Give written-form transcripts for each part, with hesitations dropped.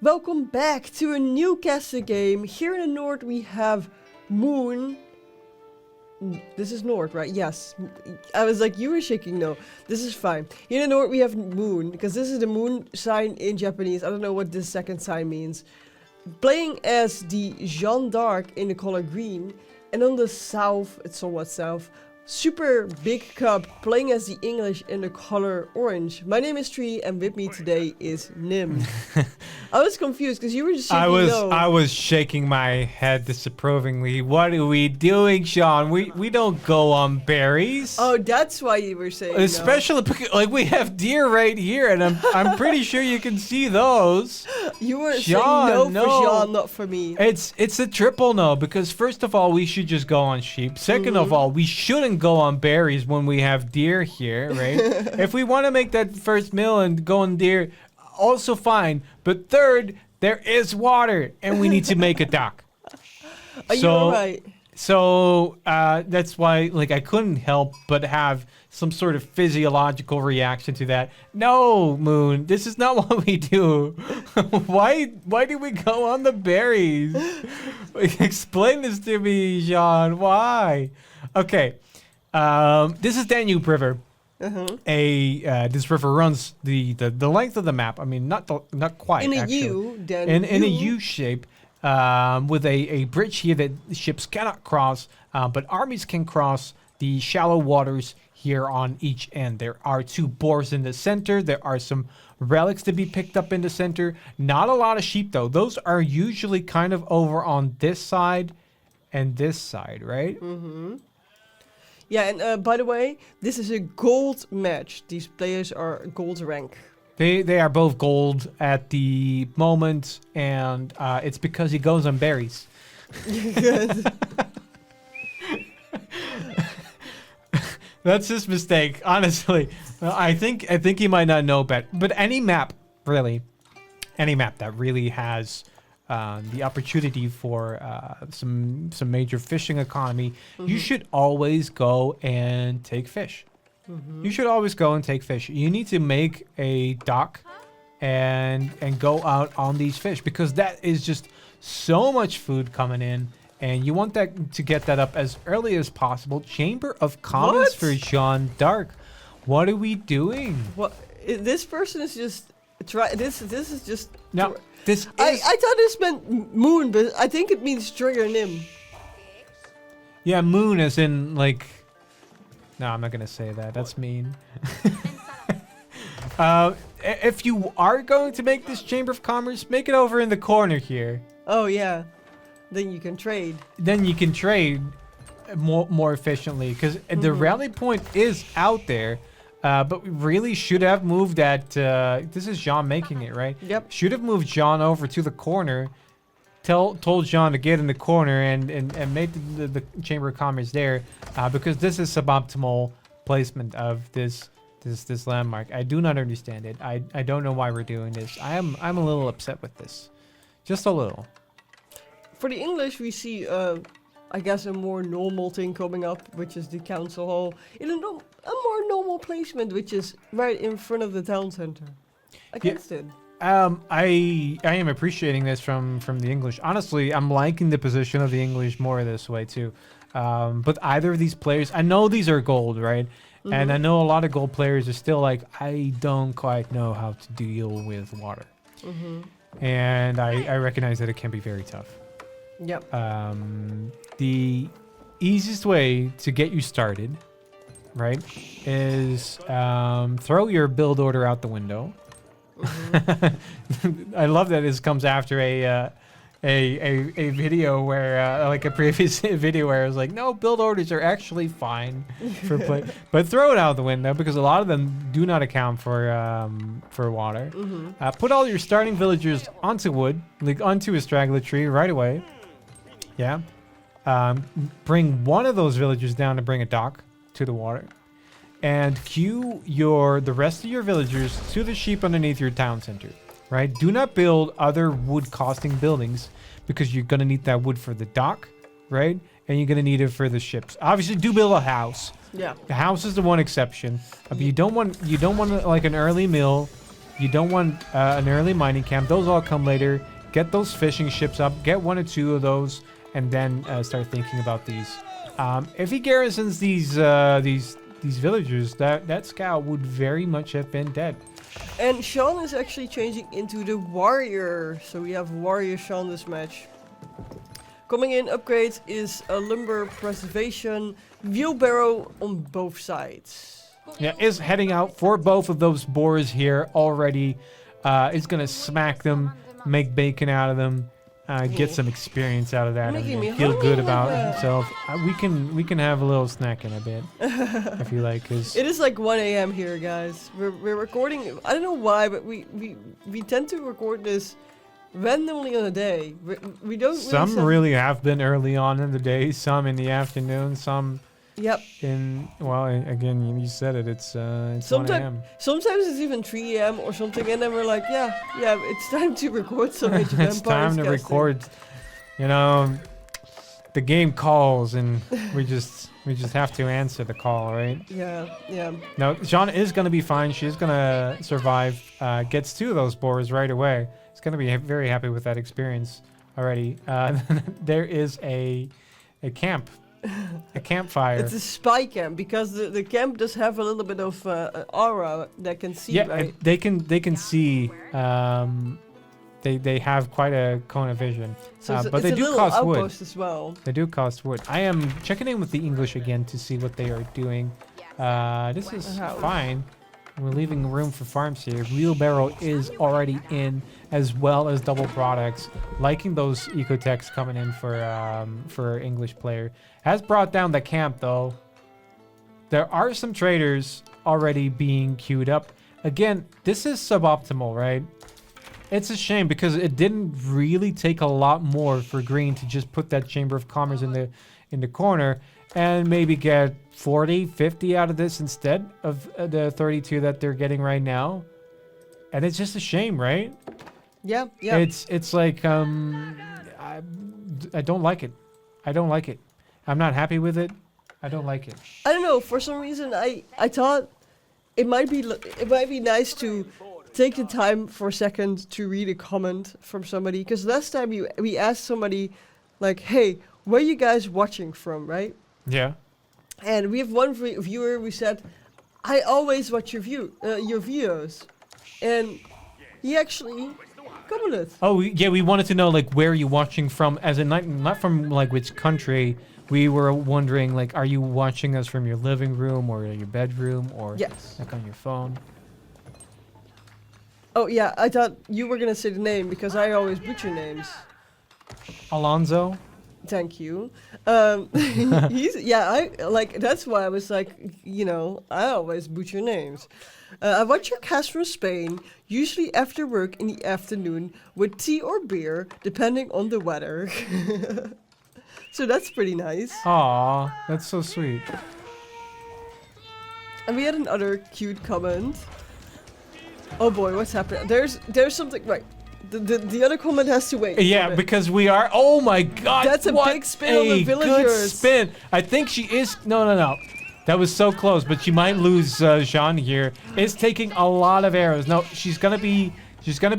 Welcome back to a new castle game. Here in the north we have Moon. This is north, right? Yes. I was like, you were shaking. No, this is fine. Here in the north we have Moon, because this is the moon sign in Japanese. I don't know what this second sign means. Playing as the Jeanne D'Arc in the color green. And on the south, it's somewhat south, super big cup playing as the English in the color orange. My name is Trui and with me today is Nim. I was confused because you were just shaking no. I was shaking my head disapprovingly. What are we doing, Sean? We don't go on berries. Oh, that's why you were saying especially because, like, we have deer right here, and I'm pretty sure you can see those. You were saying no for Jean, not for me. It's a triple no, because first of all, we should just go on sheep. Second of all, we shouldn't go on berries when we have deer here, right? If we want to make that first meal and go on deer, also fine. But third, there is water, and we need to make a dock. You're right. So that's why, like, I couldn't help but have some sort of physiological reaction to that. No, Moon, this is not what we do. Why do we go on the berries? Explain this to me, Jean. Why? Okay. This is Danube River. This river runs the length of the map. I mean, not quite in a actually. U, in a U shape, with a bridge here that ships cannot cross, but armies can cross the shallow waters here on each end. There are two boars in the center. There are some relics to be picked up in the center. Not a lot of sheep though. Those are usually kind of over on this side and this side, right? Yeah, and by the way, this is a gold match. These players are gold rank. They are both gold at the moment, and it's because he goes on berries. Good. That's his mistake, honestly. I think he might not know better. But any map, really, any map that really has the opportunity for some major fishing economy, you should always go and take fish. You should always go and take fish. You need to make a dock and go out on these fish, because that is just so much food coming in, and you want that to get that up as early as possible. Chamber of Commerce for Jeanne D'Arc. What are we doing? What? This person is just this is just no. This is... I thought this meant moon, but I think it means Trui and Nim. Yeah, moon as in, like... No, I'm not going to say that. That's mean. If you are going to make this Chamber of Commerce, make it over in the corner here. Oh, yeah. Then you can trade. Then you can trade more efficiently, because the rally point is out there. But we really should have moved that. This is Jean making it, right? Yep. Should have moved Jean over to the corner. Told Jean to get in the corner and made the Chamber of Commerce there, because this is suboptimal placement of this landmark. I do not understand it. I don't know why we're doing this. I'm a little upset with this, just a little. For the English, we see I guess a more normal thing coming up, which is the council hall in a more normal placement, which is right in front of the town center. Against it. I am appreciating this from the English. Honestly, I'm liking the position of the English more this way too. But either of these players, I know these are gold, right? And I know a lot of gold players are still like, I don't quite know how to deal with water. And I recognize that it can be very tough. Yep. The easiest way to get you started, right, is throw your build order out the window. I love that this comes after a video where like a previous video where I was like, no, build orders are actually fine for play, but throw it out the window, because a lot of them do not account for water. Put all your starting villagers onto wood, like onto a straggler tree right away. Yeah. Bring one of those villagers down to bring a dock to the water. And queue the rest of your villagers to the sheep underneath your town center, right? Do not build other wood costing buildings, because you're going to need that wood for the dock, right? And you're going to need it for the ships. Obviously, do build a house. Yeah. The house is the one exception. But you don't want like an early mill You don't want an early mining camp. Those all come later. Get those fishing ships up. Get 1 or 2 of those, and then start thinking about these. If he garrisons these villagers, that scout would very much have been dead. And Sean is actually changing into the warrior. So we have warrior Sean this match. Coming in upgrades is a lumber preservation wheelbarrow on both sides. Yeah, is heading out for both of those boars here already. Is going to smack them, make bacon out of them, get some experience out of that, Making me and feel hungry good like about that. himself. We can have a little snack in a bit if you like, cause It is like 1 a.m. here, guys. We're recording. I don't know why, but we tend to record this randomly on a day. We don't. some set- really have been early on in the day, some in the afternoon, some Yep. again, you said it. It's 1 a.m. Sometimes it's even 3 a.m. or something, and then we're like, yeah, it's time to record some Age of It's Empires time to casting. record. You know, the game calls, and we just have to answer the call, right? Yeah. No, Jeanne is going to be fine. She's going to survive. Gets 2 of those boars right away. She's going to be very happy with that experience already. There is a camp. A campfire. It's a spy camp because the camp does have a little bit of an aura that can see. Yeah, right? they can see. They have quite a cone of vision, So but they it's a do little cost wood. outpost as well. They do cost wood. I am checking in with the English again to see what they are doing. This is fine. We're leaving room for farms here. Wheelbarrow is already in, as well as double products. Liking those ecotechs coming in for English player. Has brought down the camp though. There are some traders already being queued up. Again, this is suboptimal, right? It's a shame because it didn't really take a lot more for Green to just put that Chamber of Commerce in the corner and maybe get 40, 50 out of this instead of the 32 that they're getting right now. And it's just a shame, right? Yeah. It's like I don't like it. I don't like it. I'm not happy with it. I don't like it. I don't know. For some reason, I thought it might be nice to take the time for a second to read a comment from somebody, because last time we asked somebody like, "Hey, where are you guys watching from?" Right? Yeah. And we have one viewer who said, "I always watch your videos," and he actually commented. Oh yeah, we wanted to know like where are you watching from, as in not from like which country. We were wondering like, are you watching us from your living room or your bedroom or Yes. like on your phone? Oh yeah, I thought you were gonna say the name because I always butcher names. Alonzo. Thank you. I like that's why I was like, I always butcher names. I watch your cast from Spain, usually after work in the afternoon with tea or beer, depending on the weather. So that's pretty nice. Aw, that's so sweet. And we had another cute comment. Oh boy, what's happening? There's something right. The other comment has to wait. Yeah, because we are. Oh my God! That's a what big spin on the a good villagers. spin. I think she is. No. That was so close, but she might lose. Jeanne here is taking a lot of arrows. No, she's gonna be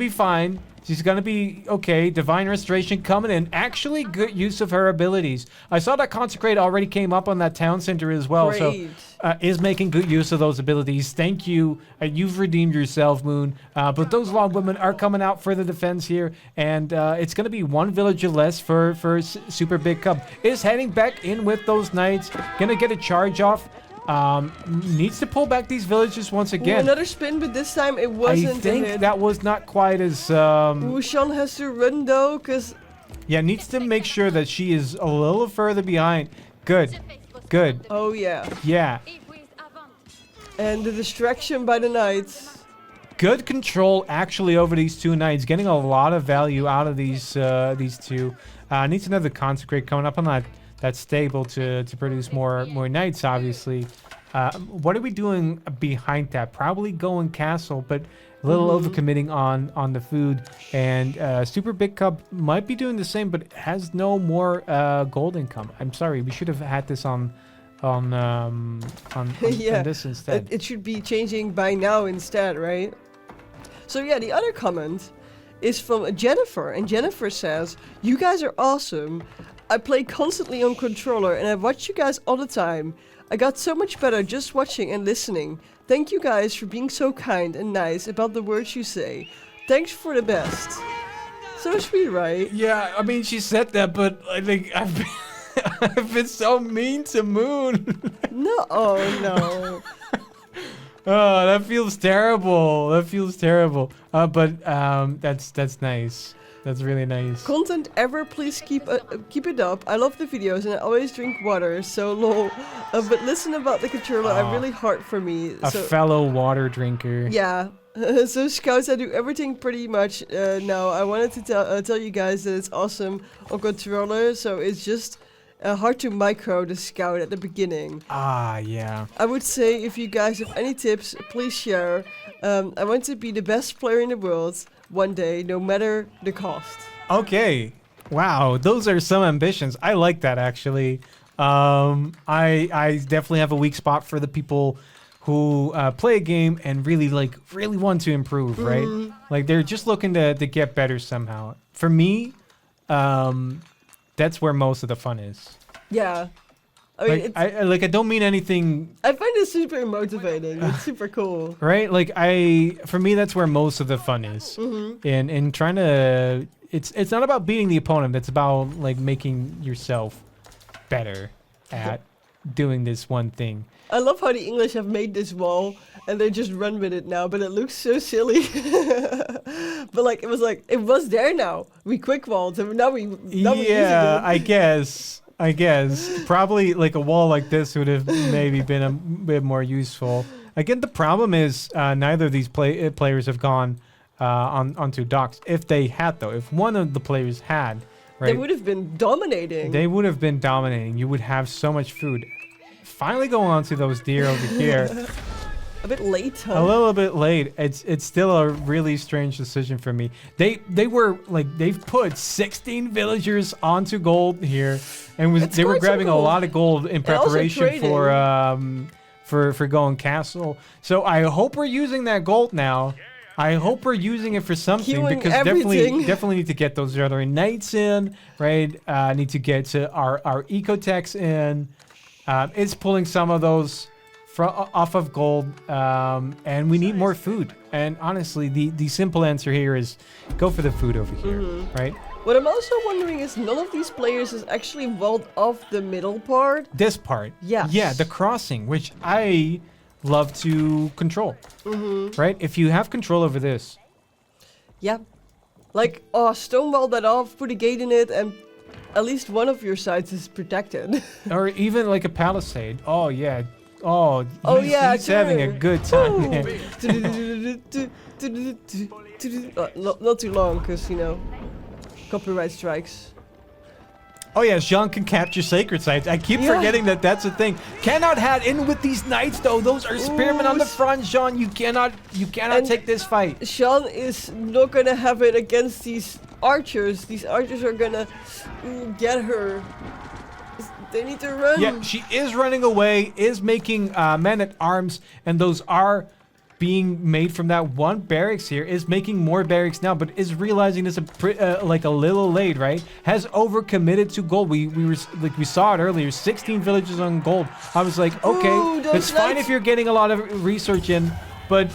fine. She's gonna be okay. Divine Restoration coming in. Actually, good use of her abilities. I saw that Consecrate already came up on that town center as well. Great. So is making good use of those abilities. Thank you. You've redeemed yourself, Moon. But those long women are coming out for the defense here, and it's gonna be 1 villager less for Super Big Cub. Is heading back in with those knights. Gonna get a charge off. Needs to pull back these villages once Ooh, again. another spin, but this time it wasn't. I think a hit. that was not quite as. Ooh, Sean has to run though, cause Yeah, needs to make sure that she is a little further behind. Good. oh yeah, Yeah. and the distraction by the knights. Good control actually over these 2 knights. Getting a lot of value out of these 2. Needs another Consecrate coming up on that stable to produce more knights, obviously. What are we doing behind that? Probably going castle, but a little overcommitting on the food. And Super Big Cub might be doing the same, but has no more gold income. I'm sorry, we should have had this on Yeah. this instead. It should be changing by now instead, right? So yeah, the other comment is from Jennifer, and Jennifer says, "You guys are awesome. I play constantly on controller, and I watch you guys all the time. I got so much better just watching and listening. Thank you guys for being so kind and nice about the words you say. Thanks for the best." So sweet, right? Yeah, I mean, she said that, but I think I've been so mean to Moon. No, oh no. Oh, that feels terrible. That feels terrible. But that's nice. That's really nice. Content ever, please keep it up. I love the videos and I always drink water, so lol. But listen about the controller, are really hard for me. A fellow water drinker. Yeah. So Scouts, I do everything pretty much now. I wanted to tell you guys that it's awesome on controller, so it's just hard to micro the Scout at the beginning. Ah, yeah. I would say if you guys have any tips, please share. I want to be the best player in the world one day, no matter the cost. Okay. Wow, those are some ambitions. I like that, actually. I definitely have a weak spot for the people who play a game and really want to improve, right? Like they're just looking to get better somehow. For me, that's where most of the fun is. Yeah. I mean, I don't mean anything. I find it super motivating. It's super cool. Right? Like for me, that's where most of the fun is. In trying to, it's not about beating the opponent. It's about like making yourself better at doing this one thing. I love how the English have made this wall and they just run with it now, but it looks so silly. But like it was there now. We quick walled and now we Yeah, I guess. Probably like a wall like this would have maybe been a bit more useful. Again, the problem is neither of these players have gone onto docks. If they had, though, if one of the players had, right, they would have been dominating. They would have been dominating. You would have so much food. Finally going on to those deer over here. A bit late, huh? A little bit late. It's still a really strange decision for me. They were like they've put 16 villagers onto gold here, and they were grabbing a lot of gold in preparation for going castle. So I hope we're using that gold now. I hope we're using it for something Queuing because everything. definitely need to get those other knights in, right? Need to get to our ecotechs in. It's pulling some of those off of gold, and we need more food. And honestly, the simple answer here is go for the food over here, right? What I'm also wondering is none of these players is actually walled off the middle part. This part. Yes. Yeah, the crossing, which I love to control, right? If you have control over this. Yeah. Like, stonewall that off, put a gate in it, and at least one of your sides is protected. Or even like a palisade. Oh, yeah. Oh, he's having a good time. Not too long, because, copyright strikes. Oh yeah, Jeanne can capture sacred sites. I keep forgetting that that's a thing. Cannot head in with these knights though. Those are spearmen on the front, Jeanne. You cannot take this fight. Jeanne is not gonna have it against these archers. These archers are gonna get her. They need to run. Yeah, she is running away, is making men at arms, and those are being made from that one barracks here, is making more barracks now, but is realizing this like a little late, right? Has overcommitted to gold. We saw it earlier, 16 villages on gold. I was like, okay, it's fine if you're getting a lot of research in, but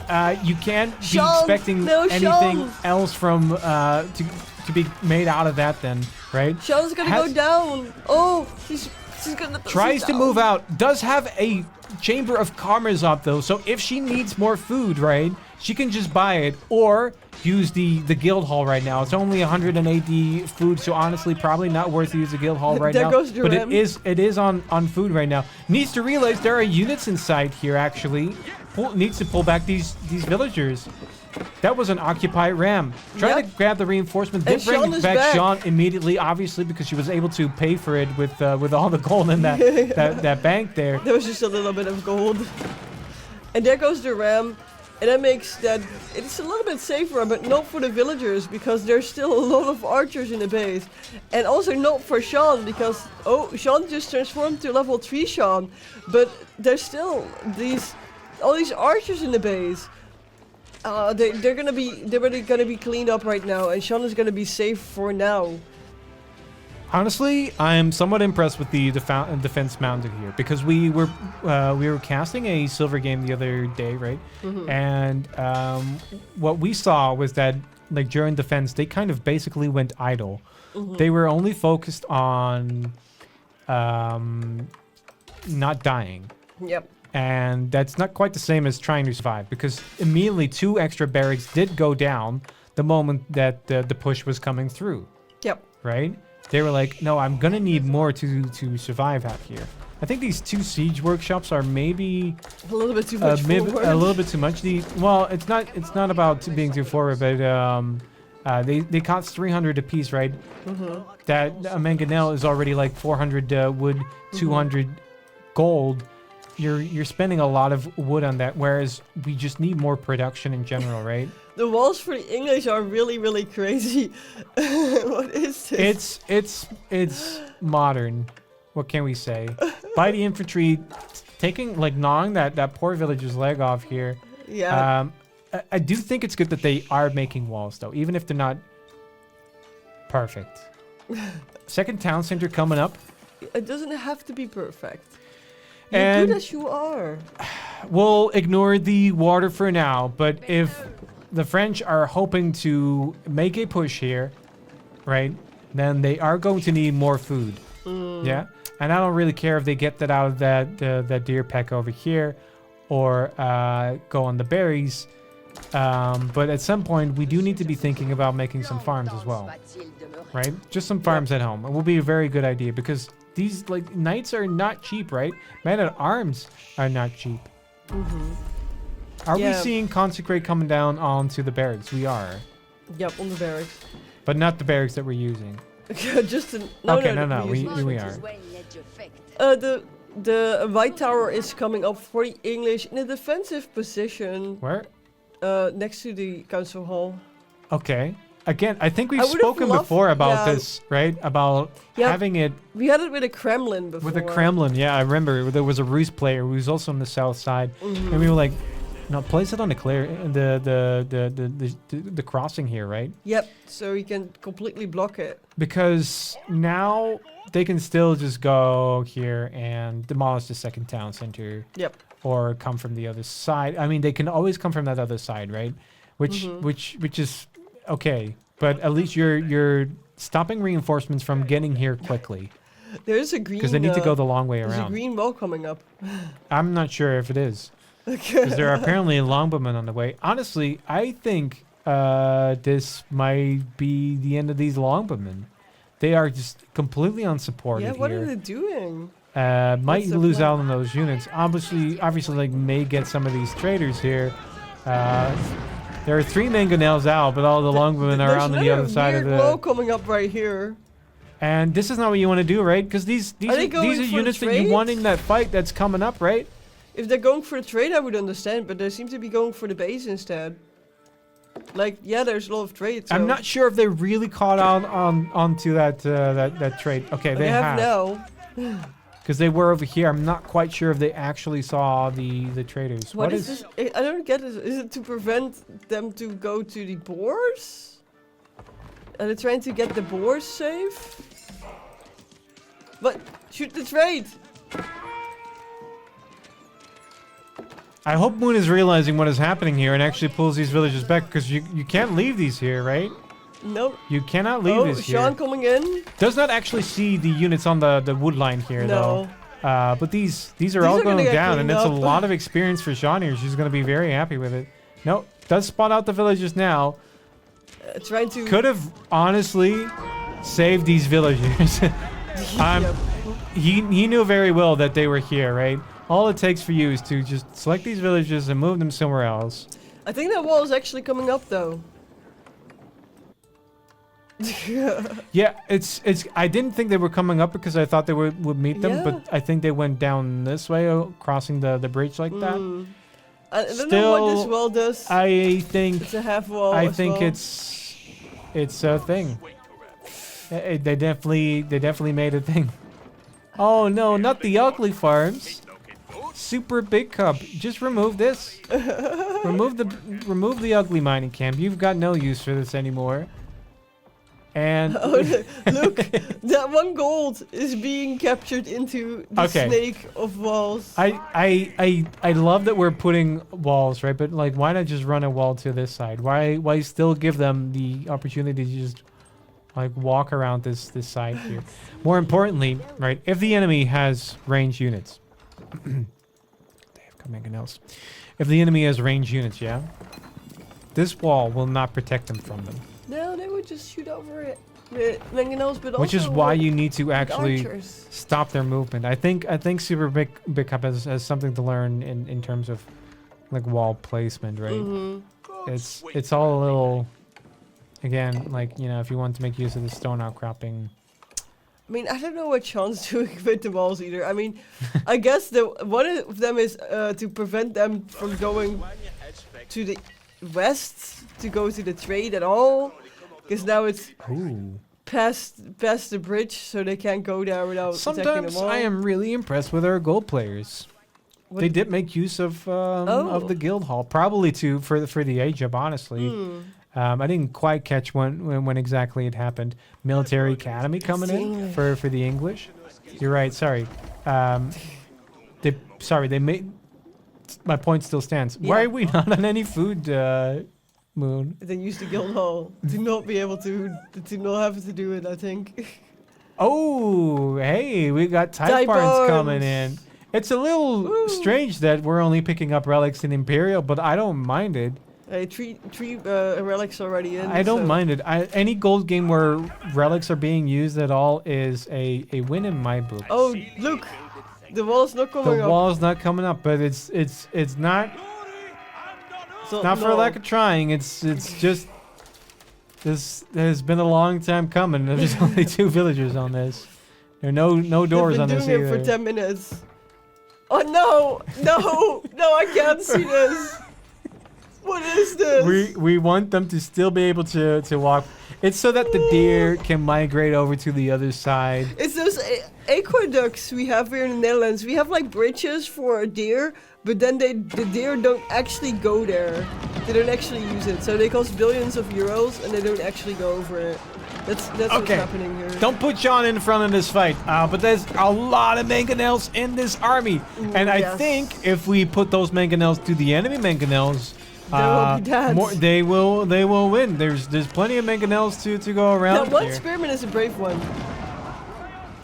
you can't be expecting anything else from to be made out of that then, right? Jeanne's gonna go down. Oh, she's gonna tries to move out. Does have a chamber of commerce up though, so if she needs more food, right, she can just buy it or use the guild hall right now. It's only 180 food, so honestly probably not worth to use the guild hall right now. But it is on food right now. Needs to realize there are units inside here actually. Needs to pull back these villagers. That was an occupied ram. Trying to grab the reinforcements. Did bring back Jeanne immediately, obviously, because she was able to pay for it with all the gold in that bank there. There was just a little bit of gold. And there goes the ram. And that makes that it's a little bit safer, but not for the villagers, because there's still a lot of archers in the base. And also not for Jeanne, because Jeanne just transformed to level 3 Jeanne. But there's still all these archers in the base. They're gonna be cleaned up right now, and Sean is gonna be safe for now. Honestly, I'm somewhat impressed with the defense mounted here because we were casting a silver game the other day, right? And what we saw was that like during defense, they kind of basically went idle. They were only focused on not dying. Yep. And that's not quite the same as trying to survive because immediately 2 extra barracks did go down the moment that the push was coming through. Yep. Right? They were like, no, I'm gonna need more to survive out here. I think these 2 siege workshops are maybe a little bit too much forward. A little bit too much. Well, it's not about being too forward, but they cost 300 apiece, right? That a mangonel is already like 400 wood, 200 gold. You're spending a lot of wood on that, whereas we just need more production in general, right? The walls for the English are really, really crazy. What is this? It's modern. What can we say? By the infantry, gnawing that poor villager's leg off here. Yeah. I do think it's good that they are making walls, though, even if they're not perfect. Second town center coming up. It doesn't have to be perfect. And You're good as you are. We'll ignore the water for now, but if the French are hoping to make a push here, right, then they are going to need more food. Yeah? And I don't really care if they get that out of that deer peck over here or go on the berries. But at some point, we do need to be thinking about making some farms as well, right? Just some farms at home. It will be a very good idea because these knights are not cheap, right? Men at arms are not cheap. Are we seeing consecrate coming down onto the barracks? We are. Yep, on the barracks. But not the barracks that we're using. Just no. We are. The white tower is coming up for the English in a defensive position. Where? Next to the council hall. Okay. Again, I think we've spoken before about this, right? About having it. We had it with a Kremlin before. With a Kremlin, yeah, I remember. There was a Rus player who was also on the south side, and we were like, "No, place it on the the crossing here, right?" Yep. So you can completely block it. Because now they can still just go here and demolish the second town center. Yep. Or come from the other side. I mean, they can always come from that other side, right? Which is okay, but at least you're stopping reinforcements from getting here quickly. There's a green because they need to go the long way around. There's a green wall coming up. I'm not sure if it is because there are apparently longbowmen on the way. Honestly, I think this might be the end of these longbowmen. They are just completely unsupported. Yeah, what here. are they doing? Might lose out on those units. Obviously, like may get some of these traders here. There are 3 mangonels out, but all the longbowmen are on the other side of the wall coming up right here. And this is not what you want to do, right? Because these are units that you want in that fight that's coming up, right? If they're going for the trade, I would understand, but they seem to be going for the base instead. Like, yeah, there's a lot of trade. So. I'm not sure if they really caught onto that trade. Okay, they have now. Because they were over here. I'm not quite sure if they actually saw the traders. What is this? I don't get it. Is it to prevent them to go to the boars? Are they trying to get the boars safe? But shoot the trade! I hope Moon is realizing what is happening here and actually pulls these villagers back because you can't leave these here, right? Nope. You cannot leave this here. Sean coming in. Does not actually see the units on the wood line here, though. But these are all going down, and it's a lot of experience for Jeanne here. She's going to be very happy with it. No, does spot out the villagers now. Trying to... Could have, honestly, saved these villagers. He knew very well that they were here, right? All it takes for you is to just select these villagers and move them somewhere else. I think that wall is actually coming up, though. Yeah, it's. I didn't think they were coming up because I thought they would meet them, but I think they went down this way, crossing the bridge like that. I don't know what this wall does. I think it's a half wall. I think it's a thing. They definitely made a thing. Oh no, not the ugly farms. Super big cup. Just remove this. remove the ugly mining camp. You've got no use for this anymore. And Oh, look, that one gold is being captured into the snake of walls. I love that we're putting walls, right? But like, why not just run a wall to this side? Why still give them the opportunity to just like walk around this side here? More importantly, right? If the enemy has ranged units, they have command else. If the enemy has ranged units, yeah, this wall will not protect them from them. No, they would just shoot over it with mangonels, but which also is why you need to actually archers. stop their movement. I think Super Big Cup has something to learn in terms of like wall placement, right? Mm-hmm. It's all a little, again, like, you know, if you want to make use of the stone outcropping. I mean, I don't know what Sean's doing with the walls either. I mean, I guess one of them is to prevent them from going to the west to go to the trade at all, because now it's past the bridge, so they can't go there without attacking the Sometimes wall. I am really impressed with our gold players. What- They did make use of the guild hall, probably for the age up, honestly. I didn't quite catch when exactly it happened. Military Academy coming in for the English. You're right. Sorry. They made. My point still stands. Yeah. Why are we not on any food, Moon? They use the guild hall to not be able to not have to do it, I think. Oh, hey, we got type Type barns barns. coming in. It's a little strange that we're only picking up relics in Imperial, but I don't mind it. Three relics already in. I don't so- mind it. Any gold game where relics are being used at all is a win in my book. Oh, look! The wall's not coming The up. wall's not coming up, but it's not So, not for no. lack of trying. It's just this has been a long time coming. There's only 2 villagers on this. There are no doors on They've this been doing either. it for 10 minutes. Oh no! No, I can't see this. What is this? We want them to still be able to walk. It's so that the deer can migrate over to the other side. It's those aqueducts we have here in the Netherlands. We have like bridges for a deer, but then the deer don't actually go there. They don't actually use it. So they cost billions of euros and they don't actually go over it. That's what's happening here. Don't put John in front of this fight. But there's a lot of mangonels in this army. And I yes. think if we put those mangonels to the enemy mangonels, They will be dead. they will win. There's plenty of mangonels to go around That one here. spearman is a brave one.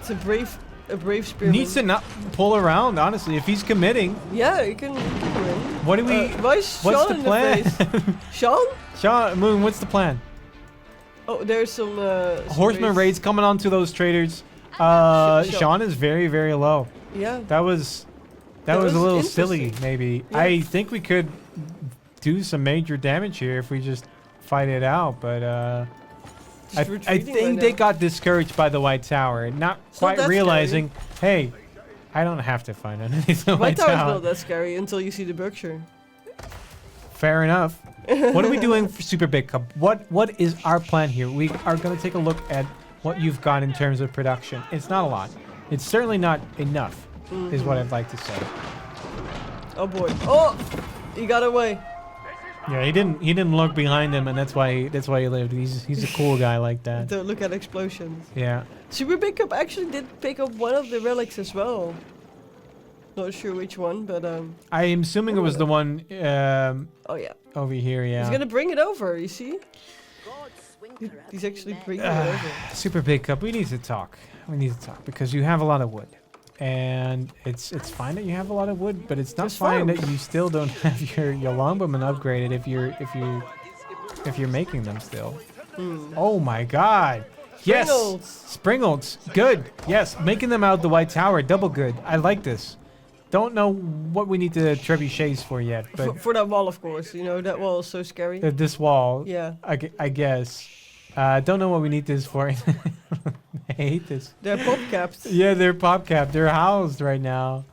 It's a brave spearman. Needs to not pull around, honestly. If he's committing, Yeah, you can win. what do we? Why is what's Sean the in plan? the face? Sean? Sean, Moon, what's the plan? Oh, there's some Horseman raids coming onto those traders. Sean is very, very low. Yeah. That was a was little silly, interesting. maybe. Yeah. I think we could do some major damage here if we just fight it out, but I retreating think right they now. got discouraged by the White Tower, not quite that realizing, hey, I don't have to fight underneath the White White Tower's Tower. not that scary until you see the Berkshire. Fair enough. What are we doing for Super Big Cup? What is our plan here? We are going to take a look at what you've got in terms of production. It's not a lot. It's certainly not enough, is what I'd like to say. Oh boy. Oh! He got away. Yeah, he didn't look behind him, and that's why he lived. He's a cool guy like that. Don't look at explosions. Yeah. Super Big Cup actually did pick up one of the relics as well. Not sure which one, but I am assuming it was the one oh yeah. over here. Yeah. He's gonna bring it over, you see? He's actually bringing it over. Super Big Cup. We need to talk. We need to talk because you have a lot of wood, and it's fine that you have a lot of wood, but it's not Just fine farm. that you still don't have your longbowmen upgraded if you're making them still. Oh my God! Yes, Springolds. Springolds. Good. Yes, making them out of the White Tower. Double good. I like this. Don't know what we need to trebuchets for yet, but For that wall, of course. You know, that wall is so scary. this wall. Yeah. I guess. Don't know what we need this for. I hate this. They're pop capped. Yeah, they're pop capped. They're housed right now.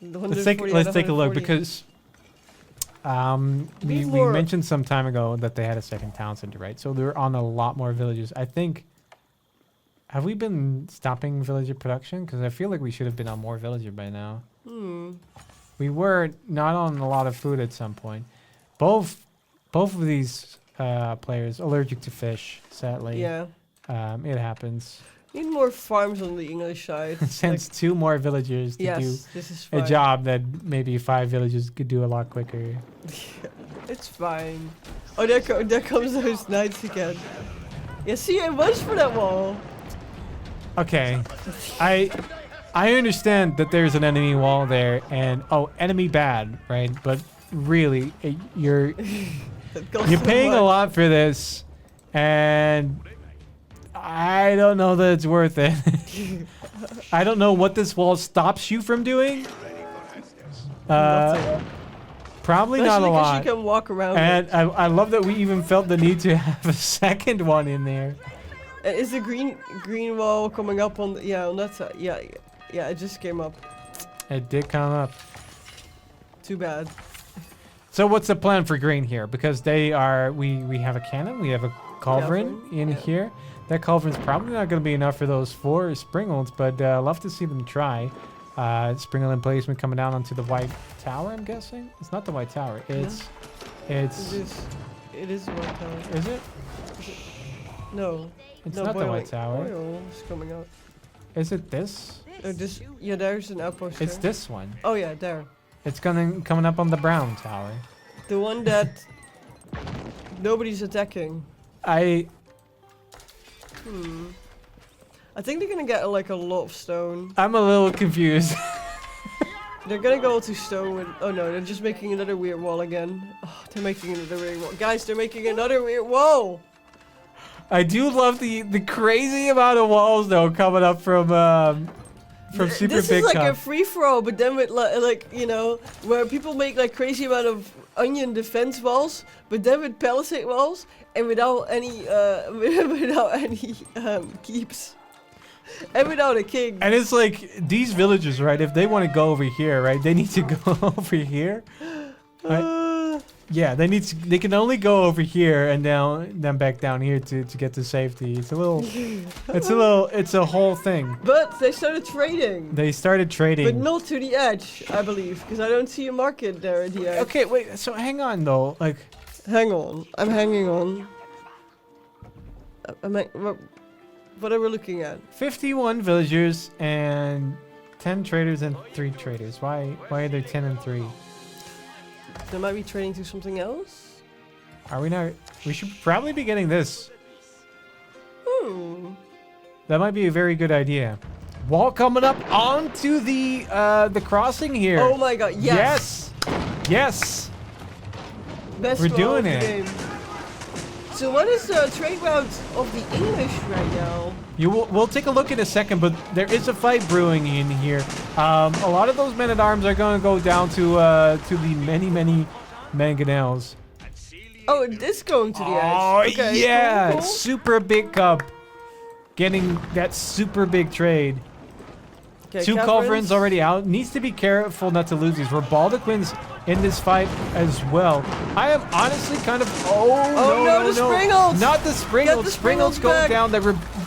Let's take a look because we mentioned some time ago that they had a second town center, right? So they're on a lot more villages. I think. Have we been stopping villager production? Because I feel like we should have been on more villager by now. We were not on a lot of food at some point. Both of these players allergic to fish, sadly. Yeah. It happens. Need more farms on the English side. Sends 2 more villagers to do this is a fine. job that maybe 5 villagers could do a lot quicker. It's fine. Oh, there comes those knights again. Yeah, see, I was for that wall. Okay, I understand that there's an enemy wall there, and enemy bad, right? But really, you're paying a lot for this, and I don't know that it's worth it. I don't know what this wall stops you from doing. Probably not a lot. Especially 'cause you can walk around And it. I love that we even felt the need to have a second one in there. Is the green wall coming up on on that side? Yeah, it just came up. It did come up. Too bad. So what's the plan for green here? Because they are, we have a cannon, we have a cauldron in here. That cauldron's probably not going to be enough for those 4 springolds, but love to see them try. Springald emplacement coming down onto the white tower, I'm guessing? It's not the white tower. It is the white tower. Is it? No. It's No, not the boiling white tower. oil is coming out. Is it this? There's an outpost. It's there. this one. Oh yeah, there. It's coming up on the brown tower. The one that nobody's attacking. I I think they're gonna get like a lot of stone. I'm a little confused. They're gonna go to stone with, oh no, they're just making another weird wall again. Oh, they're making another weird wall. Guys, they're making another weird wall! I do love the crazy amount of walls though coming up from Super This Big is like Cup. a free-for-all, but then with like, you know, where people make like crazy amount of onion defense walls, but then with palisade walls, and without any keeps. And without a king. And it's like these villagers, right? If they want to go over here, right? They need to go over here. Right? Yeah, they can only go over here and then back down here to get to safety. It's a whole thing. But they started trading. They started trading. But not to the edge, I believe, because I don't see a market there at the edge. Okay, wait. So hang on though. Like, hang on. I'm hanging on. What are we looking at? 51 villagers and 10 traders and 3 traders. Why are there 10 and 3? They might be trading to something else? Are we not? We should probably be getting this. That might be a very good idea. Wall coming up onto the crossing here. Oh my god, yes! Yes! Best We're wall doing of the it. game. So what is the trade route of the English right now? We'll take a look in a second, but there is a fight brewing in here. A lot of those men-at-arms are going to go down to the many mangonels. Oh, it is going to the edge. Oh, Okay, yeah! cool. Super big cup. Getting that super big trade. Okay, 2 Caverns. culverins already out. Needs to be careful not to lose these. Rebaldaquins in this fight as well. I am honestly kind of... Oh, no, the Springolds! Not the Springolds. Get the Springolds Springolds go back. down. The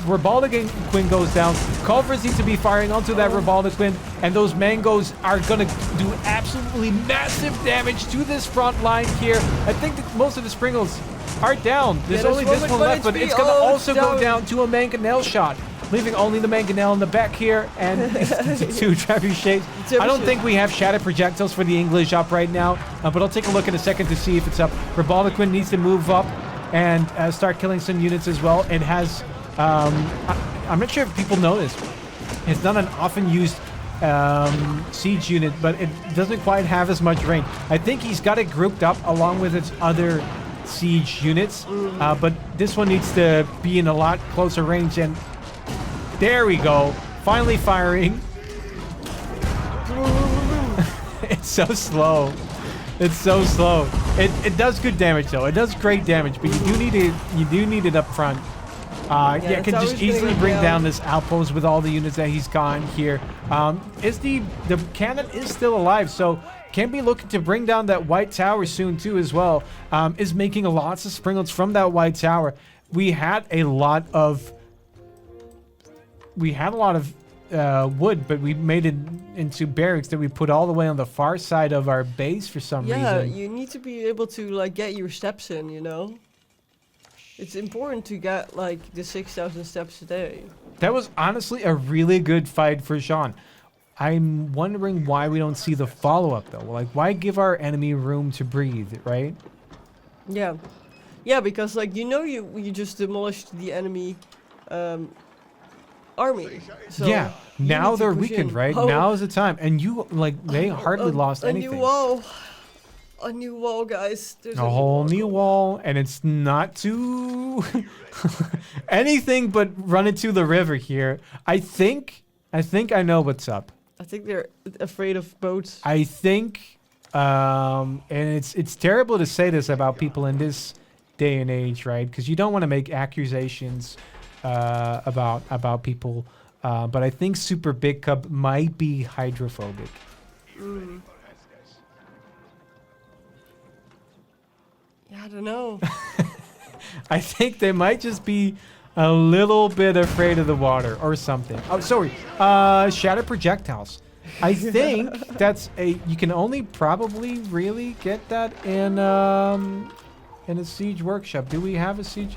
Rebaldaquin goes down. Culverins need to be firing onto that Rebaldaquin. And those mangoes are going to do absolutely massive damage to this front line here. I think that most of the Springolds are down. There's there's only one this with one one left, but HP. it's going to Oh, also go down. down to a mangonel shot. Leaving only the mangonel in the back here, and 2 trebuchets. I don't think we have shattered projectiles for the English up right now, but I'll take a look in a second to see if it's up. Rebaldaquin needs to move up and start killing some units as well. It has, I'm not sure if people know this, it's not an often used siege unit, but it doesn't quite have as much range. I think he's got it grouped up along with its other siege units, but this one needs to be in a lot closer range, and there we go. Finally firing. It's so slow. It's so slow. It does good damage though. It does great damage, but you do need it up front. Yeah, it's can just always gonna easily go bring down. down this outpost with all the units that he's got here. Is the cannon is still alive, so can be looking to bring down that white tower soon too as well. Is making lots of springlets from that white tower. We had a lot of wood, but we made it into barracks that we put all the way on the far side of our base for some Yeah, reason. you need to be able to like get your steps in, you know? It's important to get like the 6,000 steps a day. That was honestly a really good fight for Jeanne. I'm wondering why we don't see the follow-up though. Like, why give our enemy room to breathe, right? Yeah. Yeah, because like, you know, you just demolished the enemy army. So Yeah, you now need to they're push weakened, in. right? Oh, Now is the time. And you, like, they hardly lost a anything. new wall. A new wall, guys. There's A whole new wall, and it's not too anything but run into the river here. I think I know what's up. I think they're afraid of boats. I think, and it's terrible to say this about people in this day and age, right? Because you don't want to make accusations about people, but I think Super Big Cub might be hydrophobic. Mm. Yeah, I don't know. I think they might just be a little bit afraid of the water or something. Oh, sorry. Shatter projectiles. I think that's you can only probably really get that in a siege workshop. Do we have a siege?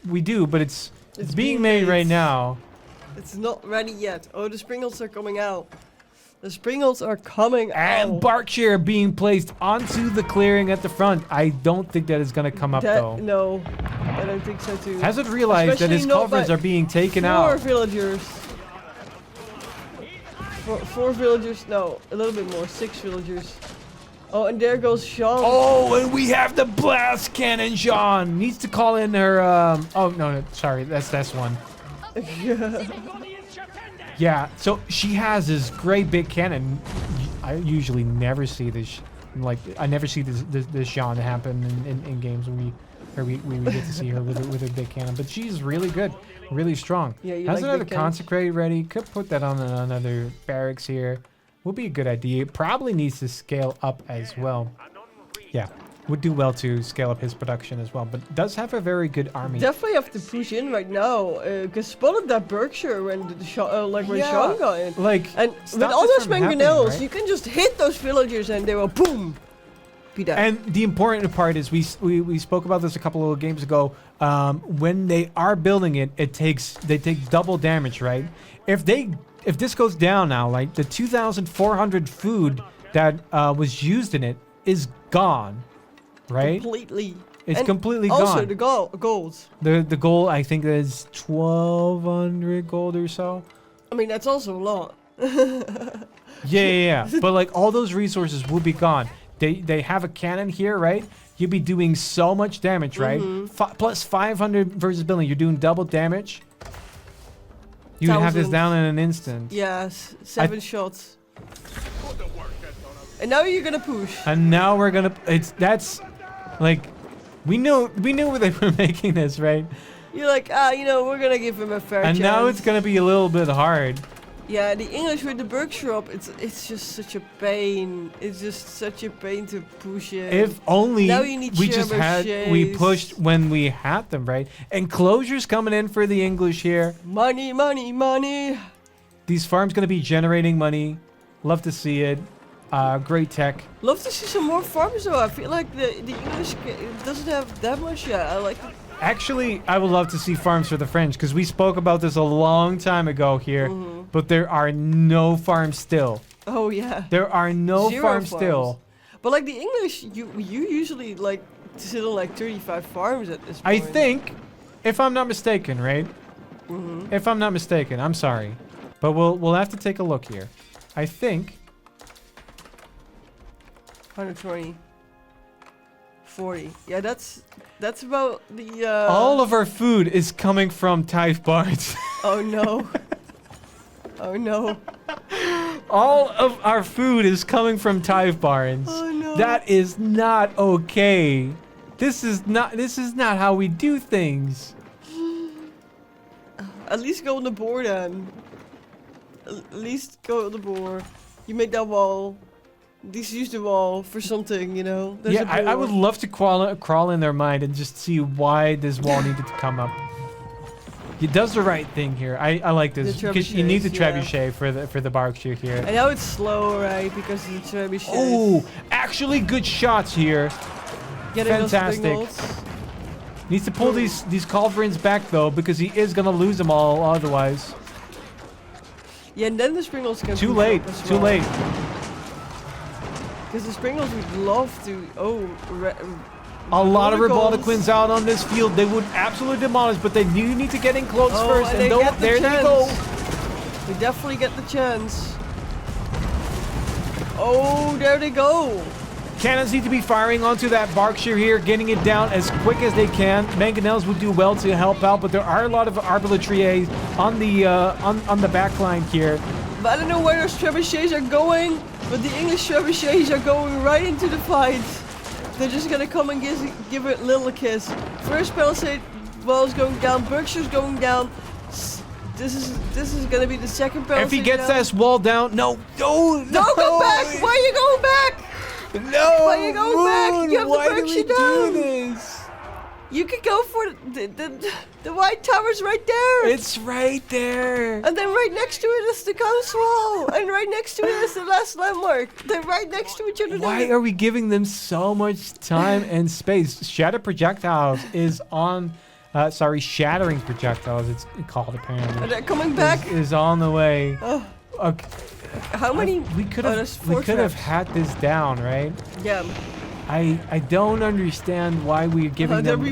We do, but it's being made right now. It's not ready yet. Oh, the Springles are coming out. The Springles are coming And out. Berkshire being placed onto the clearing at the front. I don't think that is going to come up though. No, I don't think so too. Hasn't realized that his Especially not covers by are being taken 4 out. villagers. Four villagers. No, a little bit more. 6 villagers. Oh, and there goes Jeanne. Oh, and we have the blast cannon. Jeanne needs to call in her. Oh no, sorry, that's one. Yeah, so she has this great big cannon. I usually never see this. Like, I never see this Jeanne happen in games where we get to see her with a big cannon. But she's really good, really strong. Yeah, you has like another big cannons? consecrate ready. Could put that on another barracks here. Would be a good idea. It probably needs to scale up as well. Yeah, would do well to scale up his production as well. But does have a very good army. Definitely have to push in right now. Cause spotted that Berkshire when when Jeanne got in. Like, And with stop all this those from happening, mangonels, right? you can just hit those villagers and they will boom, be dead. And the important part is we spoke about this a couple of games ago. When they are building it, they take double damage, right? If this goes down now, like the 2,400 food that was used in it is gone, right? Completely. It's And completely also gone. the gold. The goal, I think, is 1,200 gold or so. I mean, that's also a lot. Yeah. But like all those resources will be gone. They have a cannon here, right? You'd be doing so much damage, right? Plus 500 versus building. You're doing double damage. You would have this 1,000. down in an instant. Yes, 7 shots. And now you're gonna push. And now we're gonna. That's like, we knew where they were making this, right? You're like, we're gonna give him a fair And chance. now it's gonna be a little bit hard. Yeah, the English with the Berkshire up, it's just such a pain. It's just such a pain to push it. If only Now you need we just we pushed when we had them, right? And closures coming in for the English here. Money, money, money. These farms gonna be generating money. Love to see it. Great tech. Love to see some more farms though. I feel like the English doesn't have that much yet. I like it. Actually, I would love to see farms for the French because we spoke about this a long time ago here, but there are no farms still. Oh yeah. There are no 0 farms still. But like the English, you usually like sit on like 35 farms at this point. I think, if I'm not mistaken, right? If I'm not mistaken, I'm sorry, but we'll have to take a look here. I think 120. 40. Yeah, that's about the all of our food is coming from Tithe Barns. Oh no. Oh no. All of our food is coming from Tithe Barns. Oh no. That is not okay. This is not how we do things. At least go on the board then. At least go on the board. You make that wall. At least use the wall for something, you know? There's Yeah, a I would love to crawl in their mind and just see why this wall needed to come up. He does the right thing here. I like this because you need the trebuchet for the Berkshire here. I know it's slow, right? Because of the trebuchet. Oh, actually good shots here. Getting Fantastic. Needs to pull these culverins back though, because he is gonna lose them all otherwise. Yeah, and then the Springles can. Too late. Too late. Because the Springles would love to. Oh. A lot of Revoltiquins out on this field. They would absolutely demolish, but they do need to get in close first. And there they go. They definitely get the chance. Oh, there they go. Cannons need to be firing onto that Berkshire here, getting it down as quick as they can. Mangonels would do well to help out, but there are a lot of Arbalètriers on the back line here. But I don't know where those trebuchets are going, but the English trebuchets are going right into the fight. They're just gonna come and give it a little kiss. First palisade wall is going down. Berkshire's going down. This is gonna be the second palisade. If he gets this wall down, no, don't go back. Why are you going back? No. Why are you going back? You have why the Berkshire do down. we do this? You could go for the white tower's right there. It's right there. And then right next to it is the council wall. And right next to it is the last landmark. They're right next to each other. Why are we giving them so much time and space? Shatter projectiles is on. Shattering projectiles. It's called apparently. And they're coming back. Is on the way. Oh. Okay. How many? We could have had this down, right? Yeah. I don't understand why we're giving them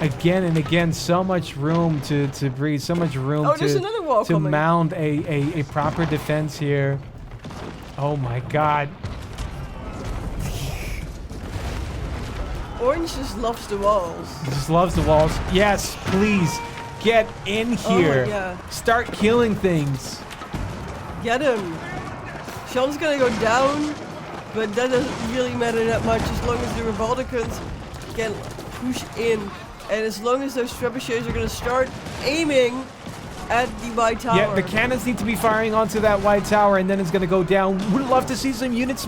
again and again so much room to breathe, so much room to mount a proper defense here. Oh my god. Orange just loves the walls. He just loves the walls. Yes, please. Get in here. Start killing things. Get him. Sean's gonna go down. But that doesn't really matter that much as long as the Revolticans can push in. And as long as those trebuchets are going to start aiming at the white tower. Yeah, the cannons need to be firing onto that white tower and then it's going to go down. Would love to see some units,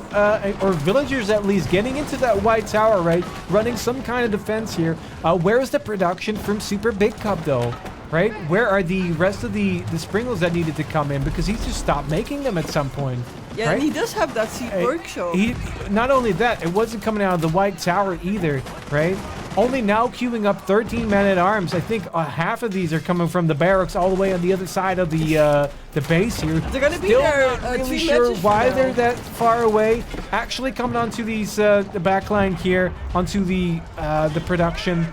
or villagers at least, getting into that white tower, right? Running some kind of defense here. Where is the production from Super Big Cup though? Right? Where are the rest of the Springles that needed to come in? Because he's just stopped making them at some point. Yeah, right? and he does have that seed workshop. Not only that, it wasn't coming out of the white tower either, right? Only now queuing up 13 men-at-arms. I think half of these are coming from the barracks all the way on the other side of the base here. They're going to be Still there. Not really sure why they're that far away. Actually coming onto these the back line here, onto the production.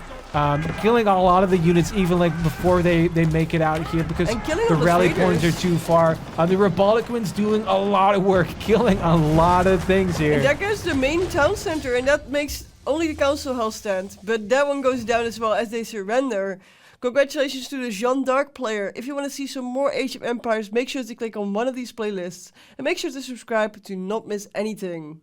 Killing a lot of the units even like before they make it out here because the rally points are too far. The Revoltiquins doing a lot of work, killing a lot of things here. And there goes the main town center, and that makes only the council hall stand. But that one goes down as well as they surrender. Congratulations to the Jeanne D'Arc player. If you want to see some more Age of Empires, make sure to click on one of these playlists. And make sure to subscribe to not miss anything.